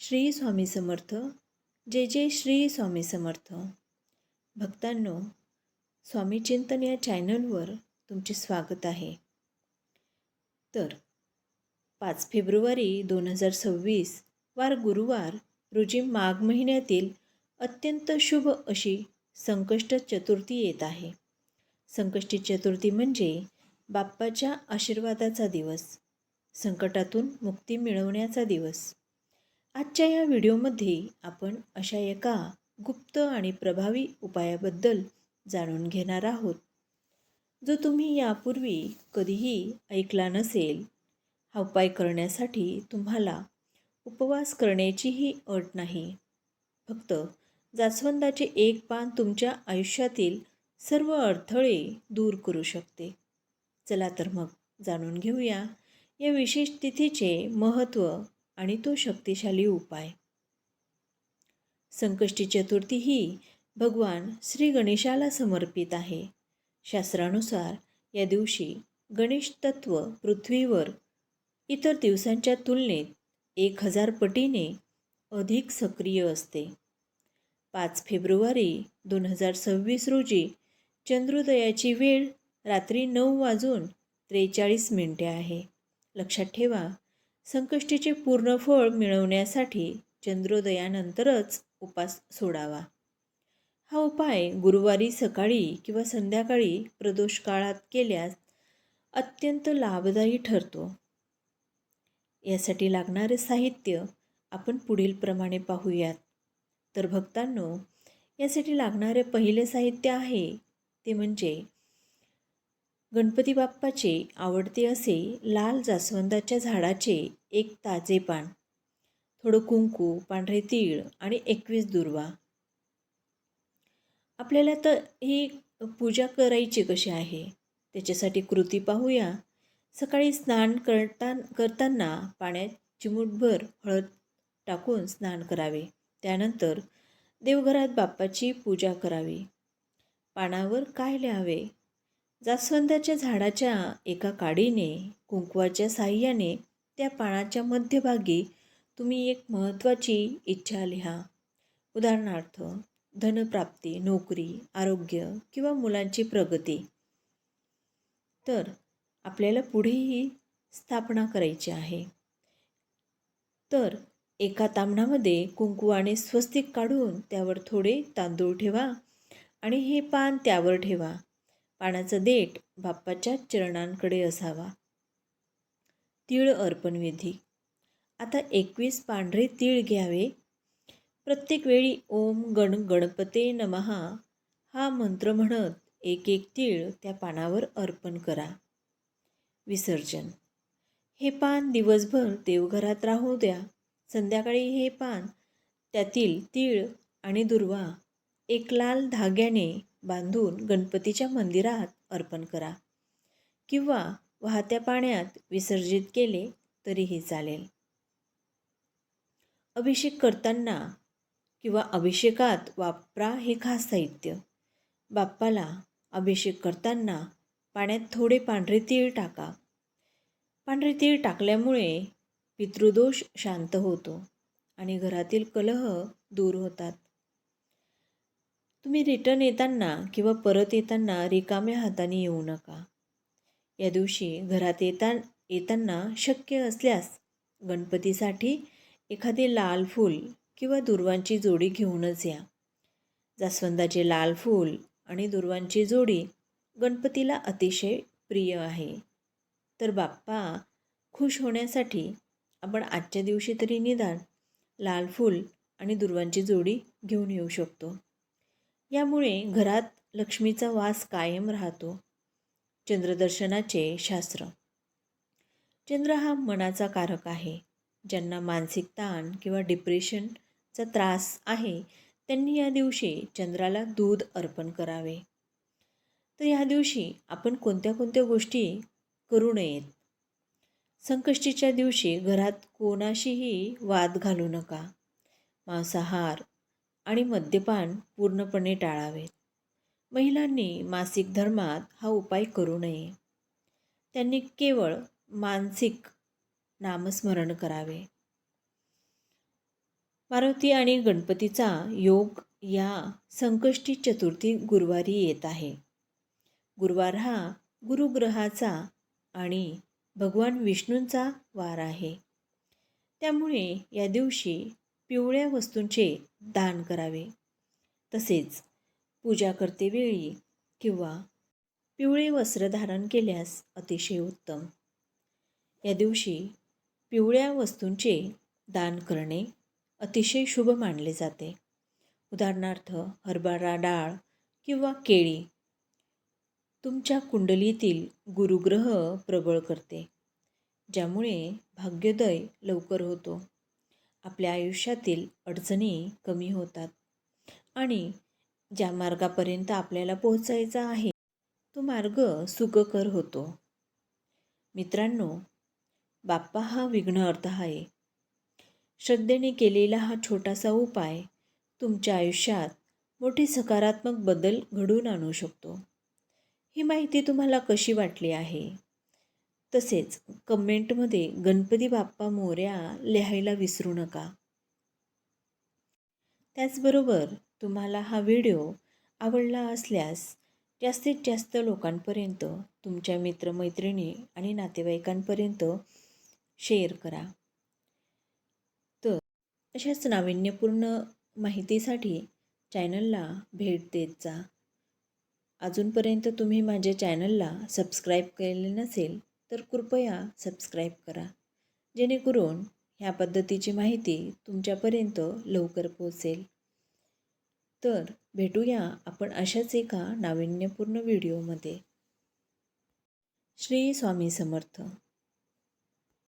श्री स्वामी समर्थ. जय जय श्री स्वामी समर्थ. भक्तांनो, स्वामी चिंतन या चॅनलवर तुमचे स्वागत आहे. तर 5 फेब्रुवारी 2026 वार गुरुवार रोजी माघ महिन्यातील अत्यंत शुभ अशी संकष्ट चतुर्थी येत आहे. संकष्टी चतुर्थी म्हणजे बाप्पाच्या आशीर्वादाचा दिवस, संकटातून मुक्ती मिळवण्याचा दिवस. आजच्या या व्हिडिओमध्ये आपण अशा एका गुप्त आणि प्रभावी उपायाबद्दल जाणून घेणार आहोत, जो तुम्ही यापूर्वी कधीही ऐकला नसेल. हा उपाय करण्यासाठी तुम्हाला उपवास करण्याचीही अट नाही. फक्त जास्वंदाचे एक पान तुमच्या आयुष्यातील सर्व अडथळे दूर करू शकते. चला तर मग जाणून घेऊया या विशेष तिथीचे महत्त्व आणि तो शक्तिशाली उपाय. संकष्टी चतुर्थी ही भगवान श्री गणेशाला समर्पित आहे. शास्त्रानुसार या दिवशी गणेश तत्व पृथ्वीवर इतर दिवसांच्या तुलनेत 1000 पटीने अधिक सक्रिय असते. 5 फेब्रुवारी 2026 रोजी चंद्रोदयाची वेळ रात्री 9:43 आहे. लक्षात ठेवा, संकष्टीचे पूर्ण फळ मिळवण्यासाठी चंद्रोदयानंतरच उपास सोडावा. हा उपाय गुरुवारी सकाळी किंवा संध्याकाळी प्रदोष काळात केल्यास अत्यंत लाभदायी ठरतो. यासाठी लागणारे साहित्य आपण पुढील प्रमाणे पाहूयात. तर भक्तांनो, यासाठी लागणारे पहिले साहित्य आहे ते म्हणजे गणपती बाप्पाचे आवडते असे लाल जास्वंदाच्या झाडाचे एक ताजे पान, थोडं कुंकू, पांढरे तीळ आणि 21 दुर्वा. आपल्याला तर ही पूजा करायची कशी आहे त्याच्यासाठी कृती पाहूया. सकाळी स्नान करताना पाण्यात चिमूटभर हळद टाकून स्नान करावे. त्यानंतर देवघरात बाप्पाची पूजा करावी. पानावर काय लिहावे? जास्वंदाच्या झाडाच्या एका काडीने कुंकवाच्या साहाय्याने त्या पानाच्या मध्यभागी तुम्ही एक महत्त्वाची इच्छा लिहा. उदाहरणार्थ, धनप्राप्ती, नोकरी, आरोग्य किंवा मुलांची प्रगती. तर आपल्याला पुढेही स्थापना करायची आहे. तर एका ताम्हणामध्ये कुंकू आणि स्वस्तिक काढून त्यावर थोडे तांदूळ ठेवा आणि हे पान त्यावर ठेवा. पानाचा देठ बाप्पाच्या चरणांकडे असावा. तीळ अर्पण विधी. आता 21 पांढरे तीळ घ्यावे. प्रत्येक वेळी ओम गणपते नमः हा मंत्र म्हणत एक एक तीळ त्या पानावर अर्पण करा. विसर्जन. हे पान दिवसभर देवघरात राहू द्या. संध्याकाळी हे पान, त्यातील तीळ आणि दुर्वा एक लाल धाग्याने बांधून गणपतीच्या मंदिरात अर्पण करा किंवा वाहत्या पाण्यात विसर्जित केले तरीही चालेल. अभिषेक करताना किंवा अभिषेकात वापरा हे खास साहित्य. बाप्पाला अभिषेक करताना पाण्यात थोडे पांढरे तीळ टाका. पांढरे तीळ टाकल्यामुळे पितृदोष शांत होतो आणि घरातील कलह दूर होतात. तुम्ही रिटर्न येताना किंवा परत येताना रिकाम्या हाताने येऊ नका. या दिवशी घरात येताना शक्य असल्यास गणपतीसाठी एखादे लाल फूल किंवा दुर्वांची जोडी घेऊनच या. जास्वंदाचे लाल फूल आणि दुर्वांची जोडी गणपतीला अतिशय प्रिय आहे. तर बाप्पा खुश होण्यासाठी आपण आजच्या दिवशी तरी निदान लाल फूल आणि दुर्वांची जोडी घेऊन येऊ शकतो. यामुळे घरात लक्ष्मीचा वास कायम राहतो. चंद्रदर्शनाचे शास्त्र. चंद्र हा मनाचा कारक आहे. ज्यांना मानसिक ताण किंवा डिप्रेशनचा त्रास आहे त्यांनी या दिवशी चंद्राला दूध अर्पण करावे. तर या दिवशी आपण कोणत्या कोणत्या गोष्टी करू नयेत. संकष्टीच्या दिवशी घरात कोणाशीही वाद घालू नका. मांसाहार आणि मद्यपान पूर्णपणे टाळावेत. महिलांनी मासिक धर्मात हा उपाय करू नये. त्यांनी केवळ मानसिक नामस्मरण करावे. मारुती आणि गणपतीचा योग या संकष्टी चतुर्थी गुरुवारी येत आहे. गुरुवार हा गुरुग्रहाचा आणि भगवान विष्णूंचा वार आहे. त्यामुळे या दिवशी पिवळ्या वस्तूंचे दान करावे. तसेच पूजा करतेवेळी किंवा पिवळे वस्त्र धारण केल्यास अतिशय उत्तम. या दिवशी पिवळ्या वस्तूंचे दान करणे अतिशय शुभ मानले जाते. उदाहरणार्थ हरभरा डाळ किंवा केळी. तुमच्या कुंडलीतील गुरुग्रह प्रबळ करते, ज्यामुळे भाग्योदय लवकर होतो. आपल्या आयुष्यातील अडचणी कमी होतात आणि ज्या मार्गापर्यंत आपल्याला पोहोचायचा आहे तो मार्ग सुखकर होतो. मित्रांनो, बाप्पा हा विघ्नहर्ता आहे. श्रद्धेने केलेला हा छोटासा उपाय तुमच्या आयुष्यात मोठे सकारात्मक बदल घडवून आणू शकतो. ही माहिती तुम्हाला कशी वाटली आहे? तसेच कमेंटमध्ये गणपती बाप्पा मोरया लिहायला विसरू नका. त्याचबरोबर तुम्हाला हा व्हिडिओ आवडला असल्यास जास्तीत जास्त लोकांपर्यंत, तुमच्या मित्रमैत्रिणी आणि नातेवाईकांपर्यंत शेअर करा. तर अशाच नाविन्यपूर्ण माहितीसाठी चॅनलला भेट देत जा. अजूनपर्यंत तुम्ही माझ्या चॅनलला सबस्क्राईब केले नसेल तर कृपया सबस्क्राईब करा, जेणेकरून ह्या पद्धतीची माहिती तुमच्यापर्यंत लवकर पोहोचेल. तर भेटूया आपण अशाच एका नाविन्यपूर्ण व्हिडिओमध्ये. श्री स्वामी समर्थ.